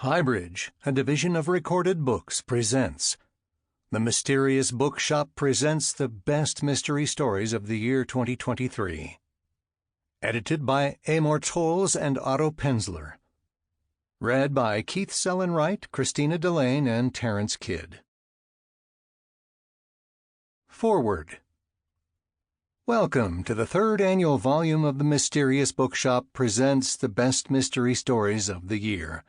HighBridge, a division of Recorded Books, presents The Mysterious Bookshop presents the best mystery stories of the year 2023. Edited by Amor Towles and Otto Penzler. Read by Keith Sellon-Wright, Christina Delaine, and Terrence Kidd. Forward. Welcome to the third annual volume of The Mysterious Bookshop presents the best mystery stories of the year.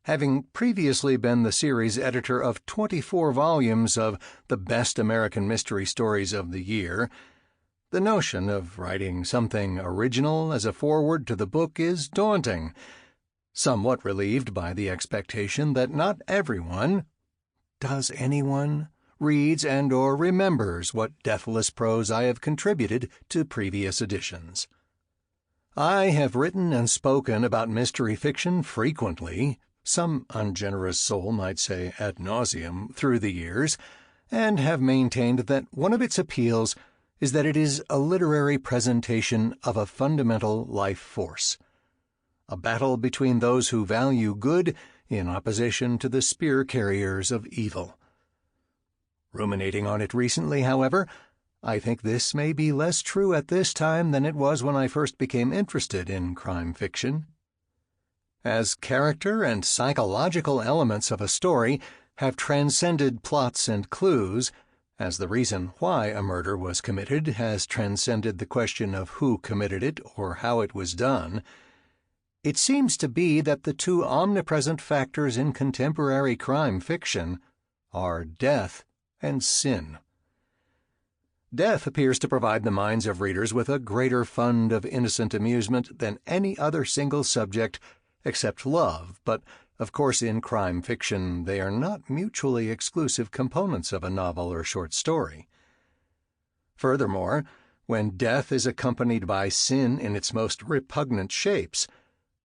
Having previously been the series editor of 24 volumes of the best American mystery stories of the year, the notion of writing something original as a foreword to the book is daunting, somewhat relieved by the expectation that not everyone, does anyone, reads and or remembers what deathless prose I have contributed to previous editions. I have written and spoken about mystery fiction frequently, some ungenerous soul might say ad nauseum, through the years, and have maintained that one of its appeals is that it is a literary presentation of a fundamental life force, a battle between those who value good in opposition to the spear carriers of evil. Ruminating on it recently, however, I think this may be less true at this time than it was when I first became interested in crime fiction. As character and psychological elements of a story have transcended plots and clues, as the reason why a murder was committed has transcended the question of who committed it or how it was done, it seems to be that the two omnipresent factors in contemporary crime fiction are death and sin. Death appears to provide the minds of readers with a greater fund of innocent amusement than any other single subject except love, but, of course, in crime fiction they are not mutually exclusive components of a novel or short story. Furthermore, when death is accompanied by sin in its most repugnant shapes,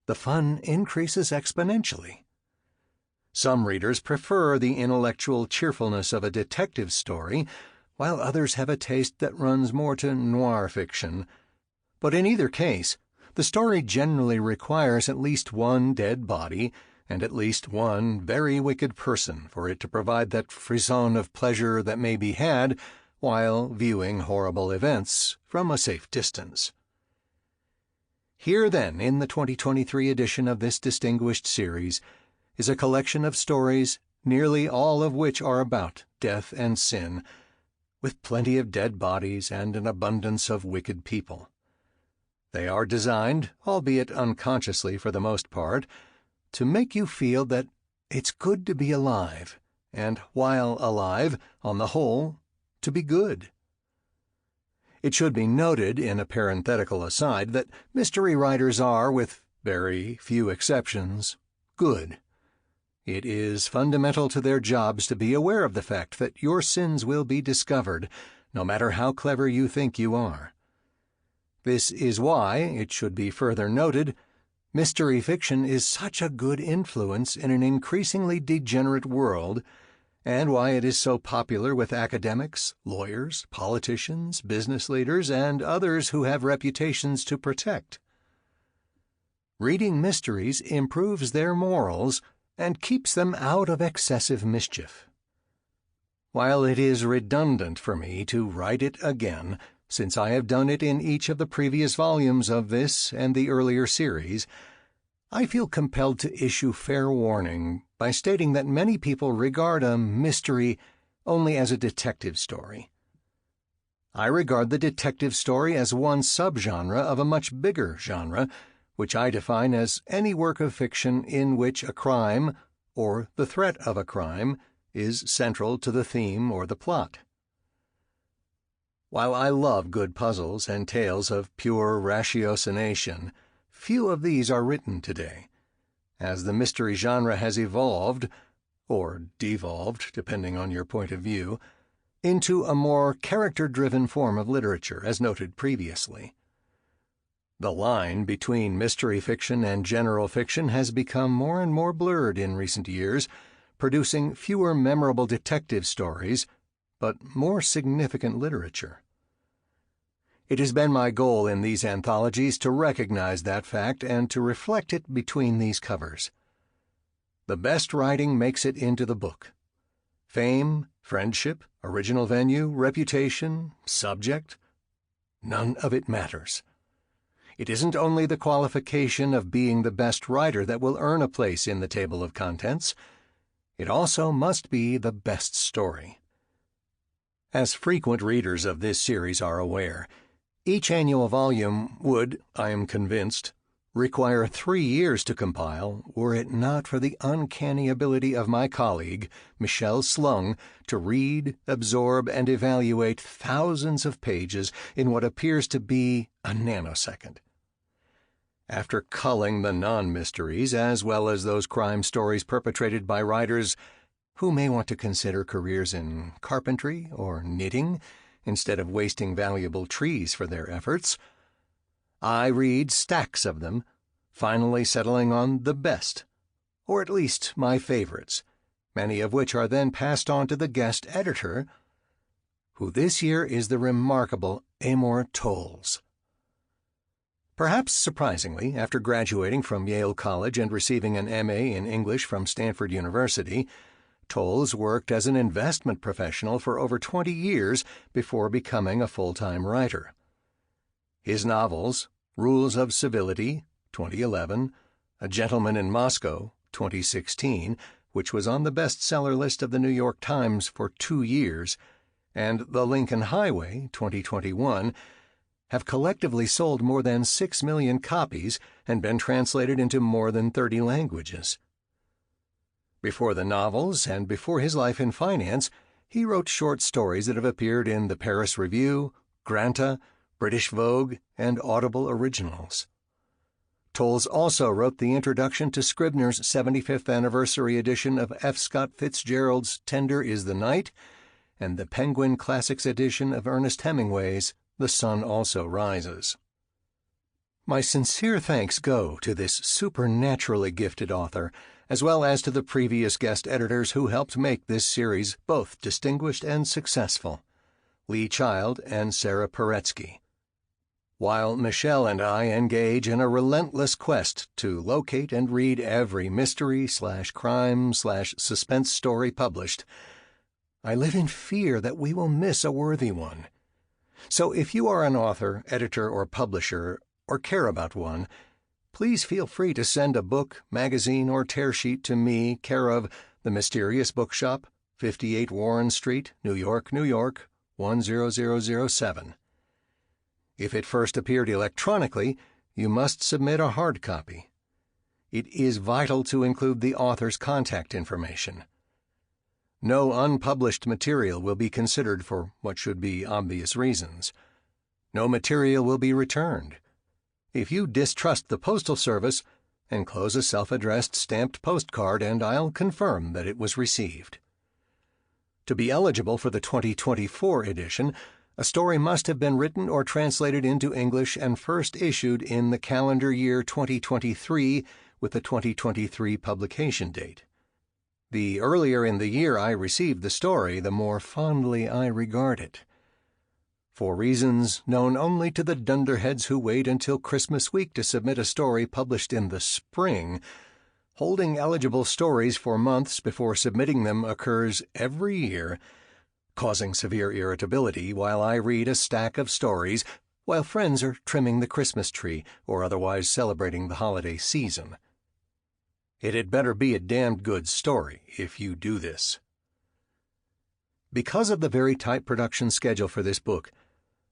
the fun increases exponentially. Some readers prefer the intellectual cheerfulness of a detective story, while others have a taste that runs more to noir fiction. But in either case, the story generally requires at least one dead body and at least one very wicked person for it to provide that frisson of pleasure that may be had while viewing horrible events from a safe distance. Here, then, in the 2023 edition of this distinguished series, is a collection of stories, nearly all of which are about death and sin, with plenty of dead bodies and an abundance of wicked people. They are designed, albeit unconsciously for the most part, to make you feel that it's good to be alive, and while alive, on the whole, to be good. It should be noted, in a parenthetical aside, that mystery writers are, with very few exceptions, good. It is fundamental to their jobs to be aware of the fact that your sins will be discovered, no matter how clever you think you are. This is why, it should be further noted, mystery fiction is such a good influence in an increasingly degenerate world, and why it is so popular with academics, lawyers, politicians, business leaders, and others who have reputations to protect. Reading mysteries improves their morals and keeps them out of excessive mischief. While it is redundant for me to write it again, since I have done it in each of the previous volumes of this and the earlier series, I feel compelled to issue fair warning by stating that many people regard a mystery only as a detective story. I regard the detective story as one subgenre of a much bigger genre, which I define as any work of fiction in which a crime, or the threat of a crime, is central to the theme or the plot. While I love good puzzles and tales of pure ratiocination, few of these are written today. As the mystery genre has evolved, or devolved, depending on your point of view, into a more character-driven form of literature, as noted previously. The line between mystery fiction and general fiction has become more and more blurred in recent years, producing fewer memorable detective stories, but more significant literature. It has been my goal in these anthologies to recognize that fact and to reflect it between these covers. The best writing makes it into the book. Fame, friendship, original venue, reputation, subject, none of it matters. It isn't only the qualification of being the best writer that will earn a place in the table of contents. It also must be the best story. As frequent readers of this series are aware, each annual volume would, I am convinced, require 3 years to compile were it not for the uncanny ability of my colleague, Michelle Slung, to read, absorb, and evaluate thousands of pages in what appears to be a nanosecond. After culling the non-mysteries as well as those crime stories perpetrated by writers who may want to consider careers in carpentry or knitting instead of wasting valuable trees for their efforts, I read stacks of them, finally settling on the best, or at least my favorites, many of which are then passed on to the guest editor, who this year is the remarkable Amor Towles. Perhaps surprisingly, after graduating from Yale College and receiving an M.A. in English from Stanford University, Towles worked as an investment professional for over 20 years before becoming a full-time writer. His novels, Rules of Civility, 2011, A Gentleman in Moscow, 2016, which was on the bestseller list of the New York Times for 2 years, and The Lincoln Highway, 2021, have collectively sold more than 6 million copies and been translated into more than 30 languages. Before the novels and before his life in finance, he wrote short stories that have appeared in the Paris Review, Granta, British Vogue, and Audible Originals. Towles also wrote the introduction to Scribner's 75th anniversary edition of F. Scott Fitzgerald's Tender is the Night and the Penguin Classics edition of Ernest Hemingway's The Sun Also Rises. My sincere thanks go to this supernaturally gifted author, as well as to the previous guest editors who helped make this series both distinguished and successful, Lee Child and Sarah Paretsky. While Michelle and I engage in a relentless quest to locate and read every mystery/crime/suspense story published, I live in fear that we will miss a worthy one. So if you are an author, editor, or publisher, or care about one, please feel free to send a book, magazine, or tear sheet to me, care of The Mysterious Bookshop, 58 Warren Street, New York, New York, 10007. If it first appeared electronically, you must submit a hard copy. It is vital to include the author's contact information. No unpublished material will be considered for what should be obvious reasons. No material will be returned. If you distrust the Postal Service, enclose a self-addressed stamped postcard and I'll confirm that it was received. To be eligible for the 2024 edition, a story must have been written or translated into English and first issued in the calendar year 2023 with the 2023 publication date. The earlier in the year I received the story, the more fondly I regard it. For reasons known only to the dunderheads who wait until Christmas week to submit a story published in the spring, holding eligible stories for months before submitting them occurs every year, causing severe irritability while I read a stack of stories while friends are trimming the Christmas tree or otherwise celebrating the holiday season. It had better be a damned good story if you do this. Because of the very tight production schedule for this book,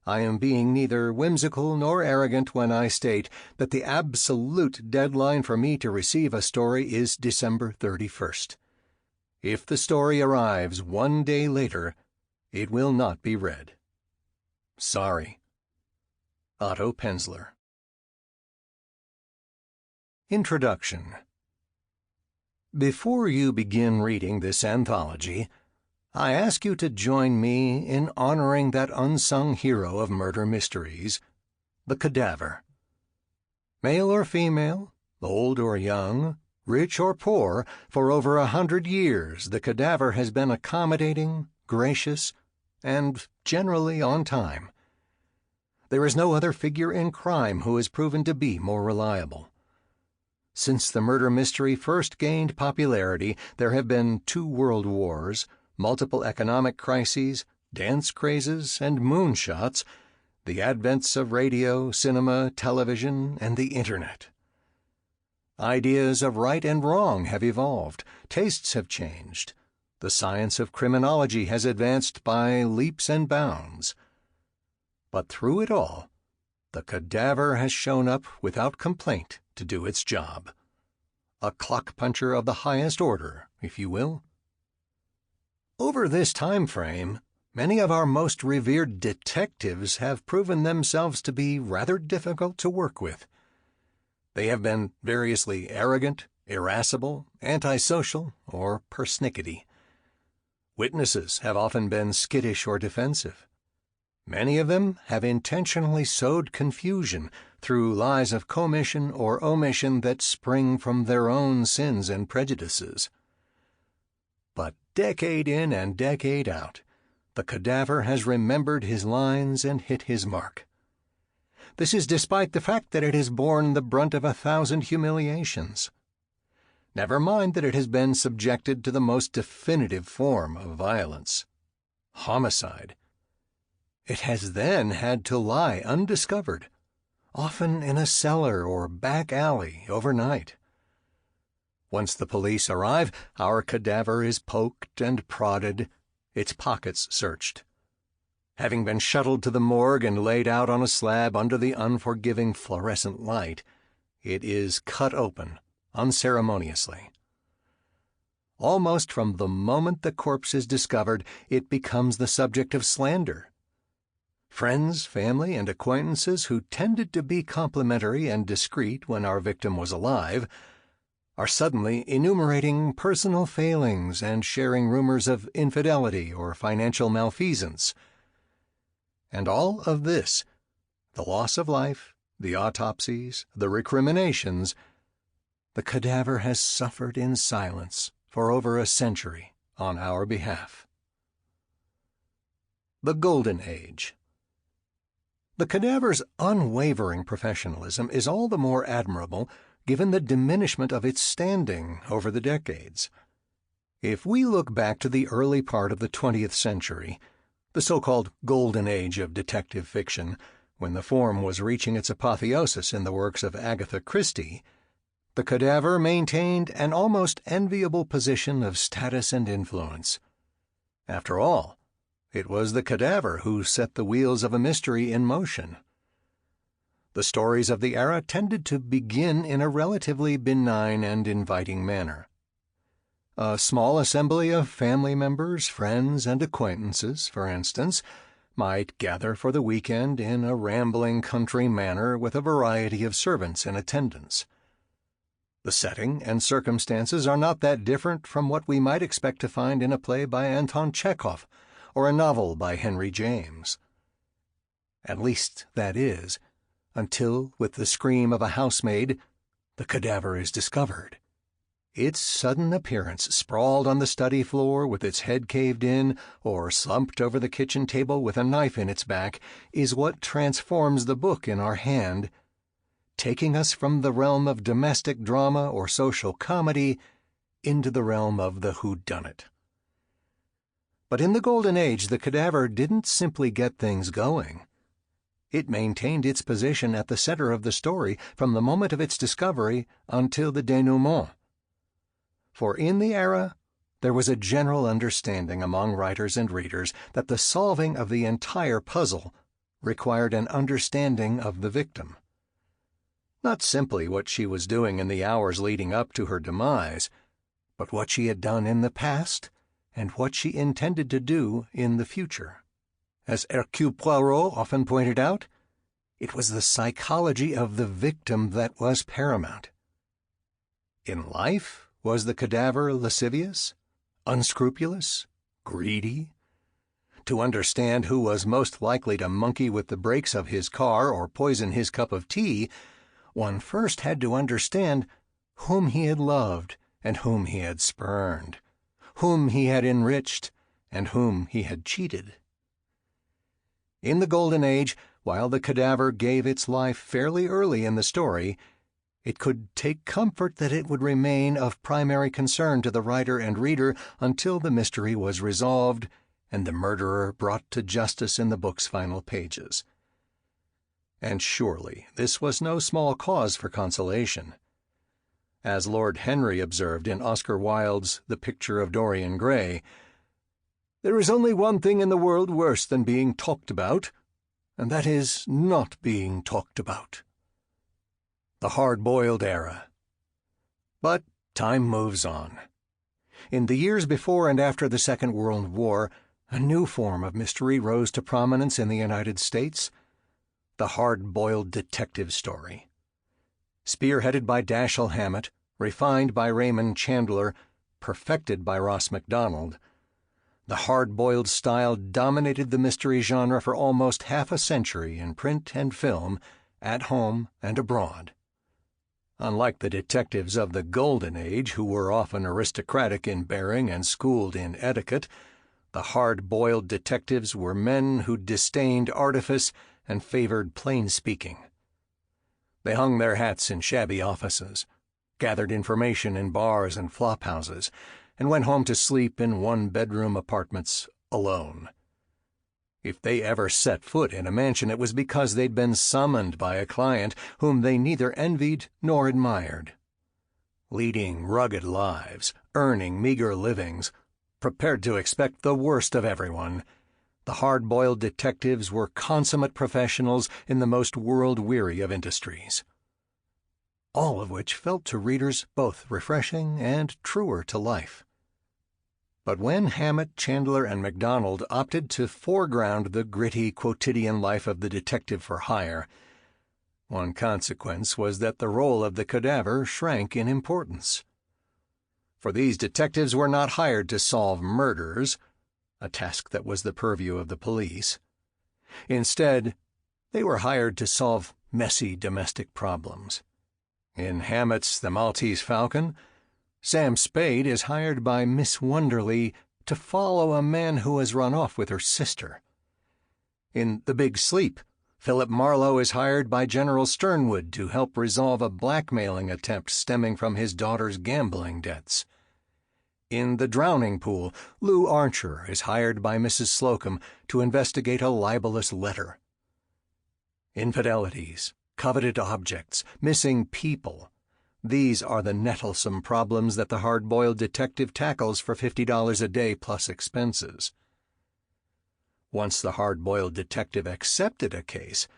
I am being neither whimsical nor arrogant when I state that the absolute deadline for me to receive a story is December 31st. If the story arrives 1 day later, it will not be read. Sorry. Otto Penzler. Introduction. Before you begin reading this anthology, I ask you to join me in honoring that unsung hero of murder mysteries, the cadaver. Male or female, old or young, rich or poor, for over 100 years the cadaver has been accommodating, gracious, and generally on time. There is no other figure in crime who has proven to be more reliable. Since the murder mystery first gained popularity, there have been 2 world wars, multiple economic crises, dance crazes, and moonshots, the advents of radio, cinema, television, and the Internet. Ideas of right and wrong have evolved, tastes have changed, the science of criminology has advanced by leaps and bounds. But through it all, the cadaver has shown up without complaint to do its job. A clock puncher of the highest order, if you will. Over this time frame, many of our most revered detectives have proven themselves to be rather difficult to work with. They have been variously arrogant, irascible, antisocial, or persnickety. Witnesses have often been skittish or defensive. Many of them have intentionally sowed confusion through lies of commission or omission that spring from their own sins and prejudices. But decade in and decade out, the cadaver has remembered his lines and hit his mark. This is despite the fact that it has borne the brunt of 1,000 humiliations. Never mind that it has been subjected to the most definitive form of violence, homicide. It has then had to lie undiscovered, often in a cellar or back alley overnight. Once the police arrive, our cadaver is poked and prodded, its pockets searched. Having been shuttled to the morgue and laid out on a slab under the unforgiving fluorescent light, it is cut open, unceremoniously. Almost from the moment the corpse is discovered, it becomes the subject of slander. Friends, family, and acquaintances who tended to be complimentary and discreet when our victim was alive are suddenly enumerating personal failings and sharing rumors of infidelity or financial malfeasance. And all of this, the loss of life, the autopsies, the recriminations, the cadaver has suffered in silence for over a century on our behalf. The Golden Age. The cadaver's unwavering professionalism is all the more admirable given the diminishment of its standing over the decades. If we look back to the early part of the 20th century, the so-called Golden Age of detective fiction, when the form was reaching its apotheosis in the works of Agatha Christie, the cadaver maintained an almost enviable position of status and influence. After all, it was the cadaver who set the wheels of a mystery in motion. The stories of the era tended to begin in a relatively benign and inviting manner. A small assembly of family members, friends, and acquaintances, for instance, might gather for the weekend in a rambling country manor with a variety of servants in attendance. The setting and circumstances are not that different from what we might expect to find in a play by Anton Chekhov or a novel by Henry James. At least, that is, until, with the scream of a housemaid, the cadaver is discovered. Its sudden appearance sprawled on the study floor with its head caved in or slumped over the kitchen table with a knife in its back is what transforms the book in our hand, taking us from the realm of domestic drama or social comedy into the realm of the whodunit. But in the Golden Age, the cadaver didn't simply get things going. It maintained its position at the center of the story from the moment of its discovery until the denouement. For in the era, there was a general understanding among writers and readers that the solving of the entire puzzle required an understanding of the victim. Not simply what she was doing in the hours leading up to her demise, but what she had done in the past and what she intended to do in the future. As Hercule Poirot often pointed out, it was the psychology of the victim that was paramount. In life, was the cadaver lascivious, unscrupulous, greedy? To understand who was most likely to monkey with the brakes of his car or poison his cup of tea, one first had to understand whom he had loved and whom he had spurned, whom he had enriched and whom he had cheated. In the Golden Age, while the cadaver gave its life fairly early in the story, it could take comfort that it would remain of primary concern to the writer and reader until the mystery was resolved and the murderer brought to justice in the book's final pages. And surely this was no small cause for consolation. As Lord Henry observed in Oscar Wilde's The Picture of Dorian Gray, "There is only one thing in the world worse than being talked about, and that is not being talked about." The hard-boiled era. But time moves on. In the years before and after the Second World War, a new form of mystery rose to prominence in the United States: the hard-boiled detective story. Spearheaded by Dashiell Hammett, refined by Raymond Chandler, perfected by Ross Macdonald, the hard-boiled style dominated the mystery genre for almost half a century in print and film, at home and abroad. Unlike the detectives of the Golden Age, who were often aristocratic in bearing and schooled in etiquette, the hard-boiled detectives were men who disdained artifice and favored plain speaking. They hung their hats in shabby offices, gathered information in bars and flophouses, and went home to sleep in one-bedroom apartments alone. If they ever set foot in a mansion, it was because they'd been summoned by a client whom they neither envied nor admired. Leading rugged lives, earning meager livings, prepared to expect the worst of everyone, the hard-boiled detectives were consummate professionals in the most world-weary of industries. All of which felt to readers both refreshing and truer to life. But when Hammett, Chandler, and Macdonald opted to foreground the gritty quotidian life of the detective for hire, one consequence was that the role of the cadaver shrank in importance. For these detectives were not hired to solve murders, a task that was the purview of the police. Instead, they were hired to solve messy domestic problems. In Hammett's The Maltese Falcon, Sam Spade is hired by Miss Wonderly to follow a man who has run off with her sister. In The Big Sleep, Philip Marlowe is hired by General Sternwood to help resolve a blackmailing attempt stemming from his daughter's gambling debts. In The Drowning Pool, Lou Archer is hired by Mrs. Slocum to investigate a libelous letter. Infidelities, coveted objects, missing people — these are the nettlesome problems that the hard-boiled detective tackles for $50 a day plus expenses. Once the hard-boiled detective accepted a case,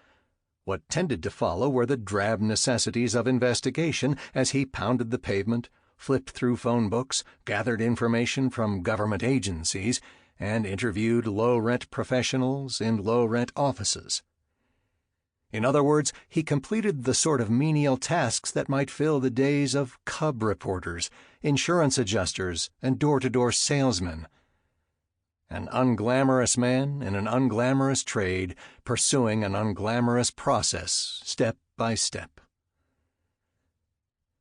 what tended to follow were the drab necessities of investigation as he pounded the pavement, flipped through phone books, gathered information from government agencies, and interviewed low-rent professionals in low-rent offices. In other words, he completed the sort of menial tasks that might fill the days of cub reporters, insurance adjusters, and door-to-door salesmen. An unglamorous man in an unglamorous trade, pursuing an unglamorous process, step by step.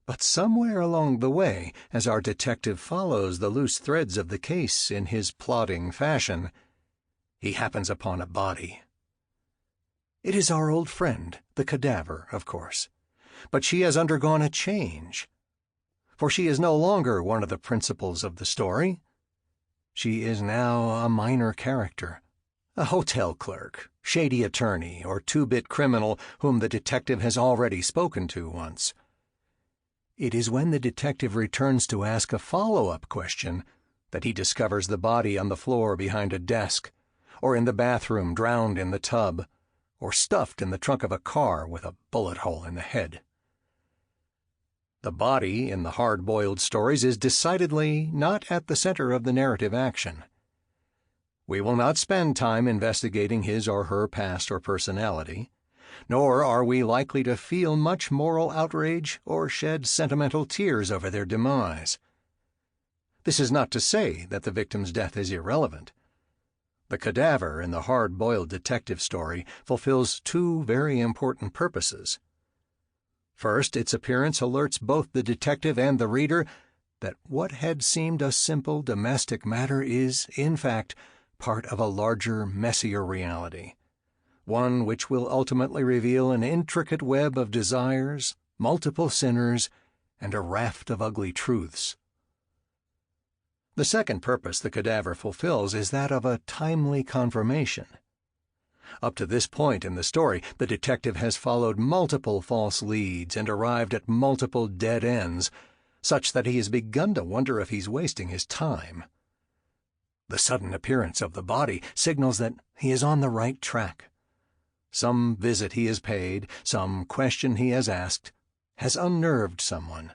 But somewhere along the way, as our detective follows the loose threads of the case in his plodding fashion, he happens upon a body. It is our old friend, the cadaver, of course, but she has undergone a change. For she is no longer one of the principals of the story. She is now a minor character, a hotel clerk, shady attorney, or two-bit criminal whom the detective has already spoken to once. It is when the detective returns to ask a follow-up question that he discovers the body on the floor behind a desk, or in the bathroom drowned in the tub, or stuffed in the trunk of a car with a bullet hole in the head. The body in the hard-boiled stories is decidedly not at the center of the narrative action. We will not spend time investigating his or her past or personality, nor are we likely to feel much moral outrage or shed sentimental tears over their demise. This is not to say that the victim's death is irrelevant. The cadaver in the hard-boiled detective story fulfills two very important purposes. First, its appearance alerts both the detective and the reader that what had seemed a simple domestic matter is, in fact, part of a larger, messier reality, one which will ultimately reveal an intricate web of desires, multiple sinners, and a raft of ugly truths. The second purpose the cadaver fulfills is that of a timely confirmation. Up to this point in the story, the detective has followed multiple false leads and arrived at multiple dead ends, such that he has begun to wonder if he's wasting his time. The sudden appearance of the body signals that he is on the right track. Some visit he has paid, some question he has asked, has unnerved someone.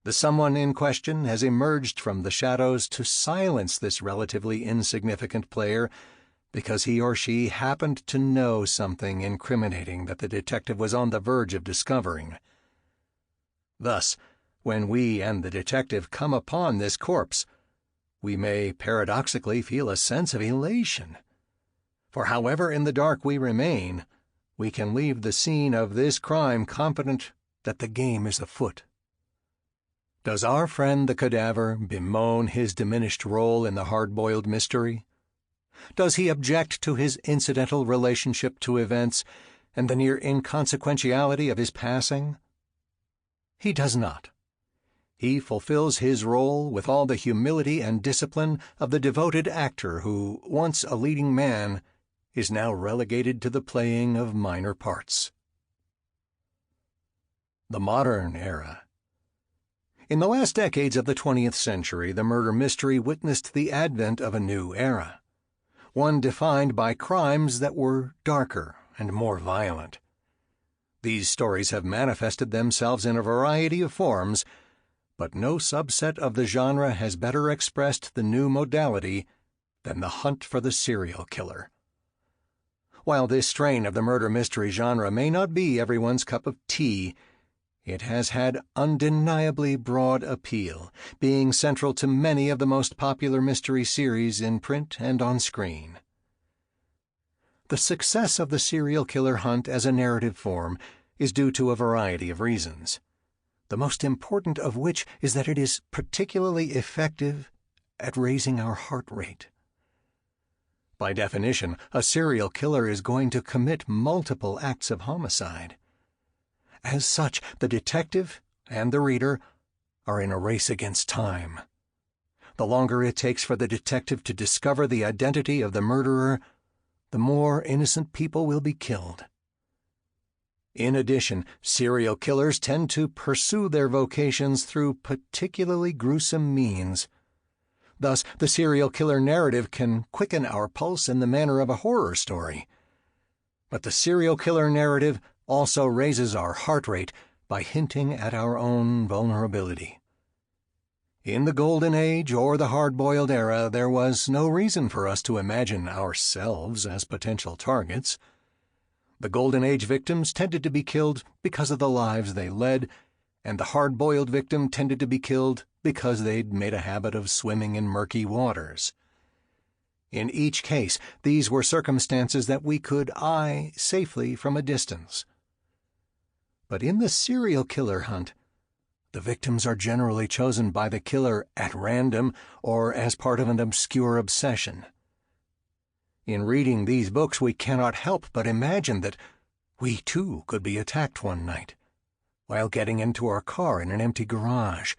The someone in question has emerged from the shadows to silence this relatively insignificant player because he or she happened to know something incriminating that the detective was on the verge of discovering. Thus, when we and the detective come upon this corpse, we may paradoxically feel a sense of elation. For however in the dark we remain, we can leave the scene of this crime confident that the game is afoot. Does our friend the cadaver bemoan his diminished role in the hard-boiled mystery? Does he object to his incidental relationship to events and the near inconsequentiality of his passing? He does not. He fulfills his role with all the humility and discipline of the devoted actor who, once a leading man, is now relegated to the playing of minor parts. The modern era. In the last decades of the 20th century, the murder mystery witnessed the advent of a new era, one defined by crimes that were darker and more violent. These stories have manifested themselves in a variety of forms, but no subset of the genre has better expressed the new modality than the hunt for the serial killer. While this strain of the murder mystery genre may not be everyone's cup of tea, it has had undeniably broad appeal, being central to many of the most popular mystery series in print and on screen. The success of the serial killer hunt as a narrative form is due to a variety of reasons, the most important of which is that it is particularly effective at raising our heart rate. By definition, a serial killer is going to commit multiple acts of homicide. As such, the detective and the reader are in a race against time. The longer it takes for the detective to discover the identity of the murderer, the more innocent people will be killed. In addition, serial killers tend to pursue their vocations through particularly gruesome means. Thus, the serial killer narrative can quicken our pulse in the manner of a horror story. But the serial killer narrative also raises our heart rate by hinting at our own vulnerability. In the Golden Age or the hard-boiled era, there was no reason for us to imagine ourselves as potential targets. The Golden Age victims tended to be killed because of the lives they led, and the hard-boiled victim tended to be killed because they'd made a habit of swimming in murky waters. In each case, these were circumstances that we could eye safely from a distance. But in the serial killer hunt, the victims are generally chosen by the killer at random or as part of an obscure obsession. In reading these books, we cannot help but imagine that we too could be attacked one night, while getting into our car in an empty garage,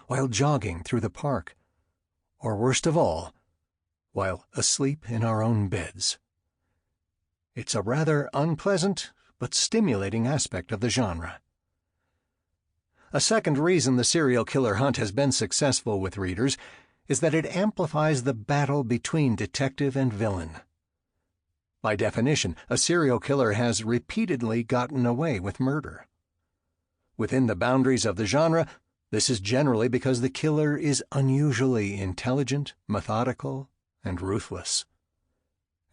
while jogging through the park, or worst of all, while asleep in our own beds. It's a rather unpleasant but stimulating aspect of the genre. A second reason the serial killer hunt has been successful with readers is that it amplifies the battle between detective and villain. By definition, a serial killer has repeatedly gotten away with murder. Within the boundaries of the genre, this is generally because the killer is unusually intelligent, methodical, and ruthless.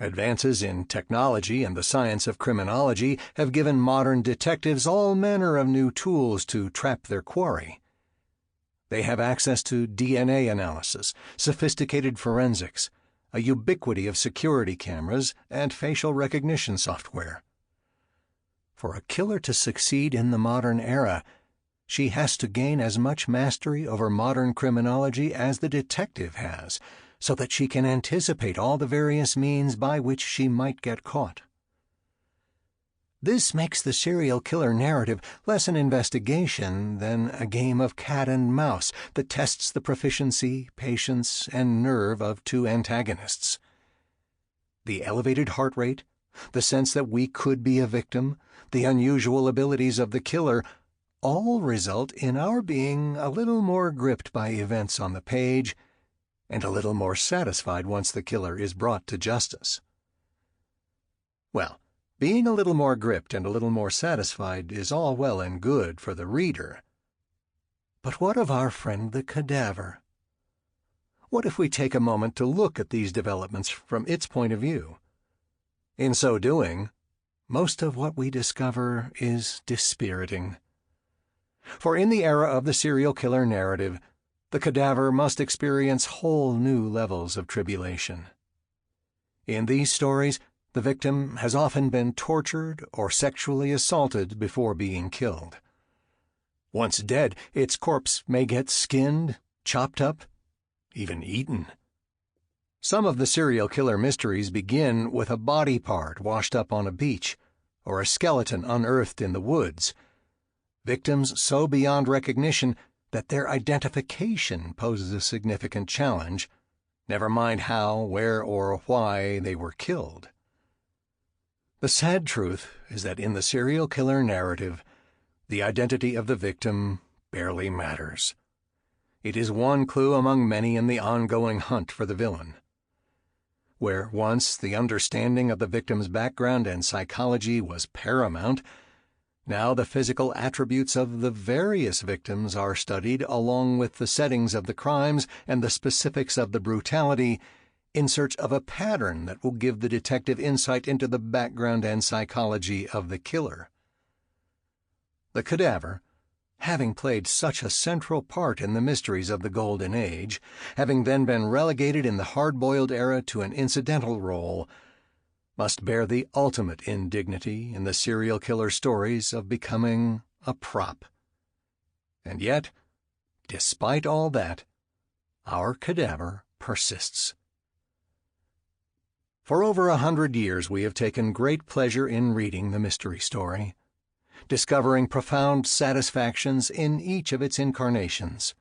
Advances in technology and the science of criminology have given modern detectives all manner of new tools to trap their quarry. They have access to DNA analysis, sophisticated forensics, a ubiquity of security cameras, and facial recognition software. For a killer to succeed in the modern era, she has to gain as much mastery over modern criminology as the detective has, so that she can anticipate all the various means by which she might get caught. This makes the serial killer narrative less an investigation than a game of cat and mouse that tests the proficiency, patience, and nerve of two antagonists. The elevated heart rate, the sense that we could be a victim, the unusual abilities of the killer all result in our being a little more gripped by events on the page and a little more satisfied once the killer is brought to justice. Well, being a little more gripped and a little more satisfied is all well and good for the reader. But what of our friend the cadaver? What if we take a moment to look at these developments from its point of view? In so doing, most of what we discover is dispiriting. For in the era of the serial killer narrative, the cadaver must experience whole new levels of tribulation. In these stories, the victim has often been tortured or sexually assaulted before being killed. Once dead, its corpse may get skinned, chopped up, even eaten. Some of the serial killer mysteries begin with a body part washed up on a beach or a skeleton unearthed in the woods. Victims so beyond recognition that their identification poses a significant challenge, never mind how, where, or why they were killed. The sad truth is that in the serial killer narrative, the identity of the victim barely matters. It is one clue among many in the ongoing hunt for the villain. Where once the understanding of the victim's background and psychology was paramount, now the physical attributes of the various victims are studied along with the settings of the crimes and the specifics of the brutality, in search of a pattern that will give the detective insight into the background and psychology of the killer. The cadaver, having played such a central part in the mysteries of the Golden Age, having then been relegated in the hard-boiled era to an incidental role, must bear the ultimate indignity in the serial killer stories of becoming a prop. And yet, despite all that, our cadaver persists. For over 100 years we have taken great pleasure in reading the mystery story, discovering profound satisfactions in each of its incarnations.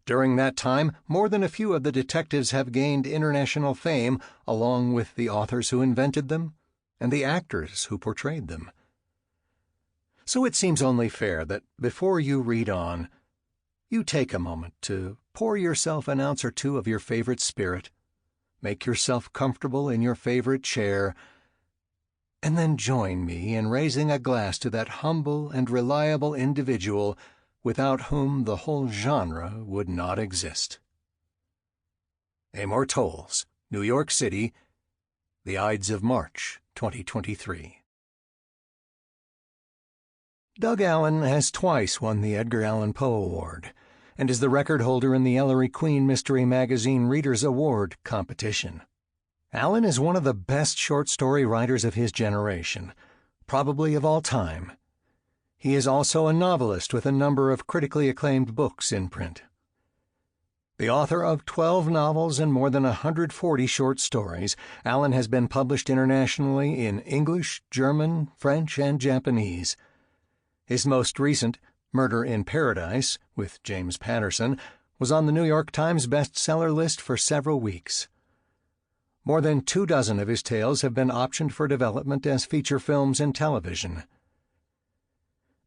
During that time, more than a few of the detectives have gained international fame, along with the authors who invented them and the actors who portrayed them. So it seems only fair that before you read on, you take a moment to pour yourself an ounce or two of your favorite spirit, make yourself comfortable in your favorite chair, and then join me in raising a glass to that humble and reliable individual without whom the whole genre would not exist. Amor Towles, New York City, the Ides of March, 2023. Doug Allen has twice won the Edgar Allan Poe Award, and is the record holder in the Ellery Queen Mystery Magazine Readers' Award competition. Allen is one of the best short story writers of his generation, probably of all time. He is also a novelist with a number of critically acclaimed books in print. The author of 12 novels and more than 140 short stories, Allen has been published internationally in English, German, French, and Japanese. His most recent, Murder in Paradise, with James Patterson, was on the New York Times bestseller list for several weeks. More than 24 of his tales have been optioned for development as feature films and television.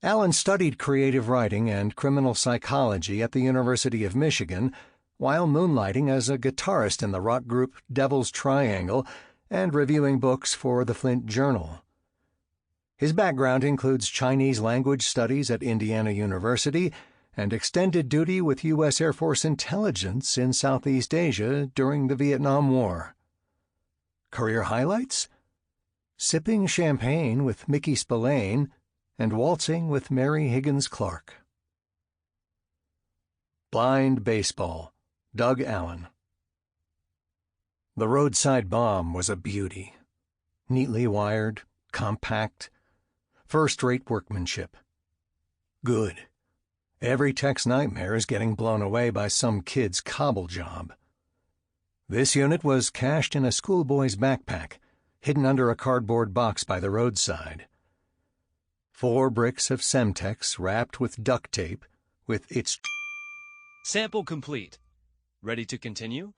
Allen studied creative writing and criminal psychology at the University of Michigan, while moonlighting as a guitarist in the rock group Devil's Triangle and reviewing books for the Flint Journal. His background includes Chinese language studies at Indiana University and extended duty with U.S. Air Force intelligence in Southeast Asia during the Vietnam War. Career highlights? Sipping champagne with Mickey Spillane and waltzing with Mary Higgins Clark. Blind Baseball, Doug Allen. The Roadside Bomb was a beauty. Neatly wired, compact, first-rate workmanship. Good. Every tech's nightmare is getting blown away by some kid's cobble job. This unit was cached in a schoolboy's backpack, hidden under a cardboard box by the roadside. 4 bricks of Semtex wrapped with duct tape, with its Sample complete. Ready to continue?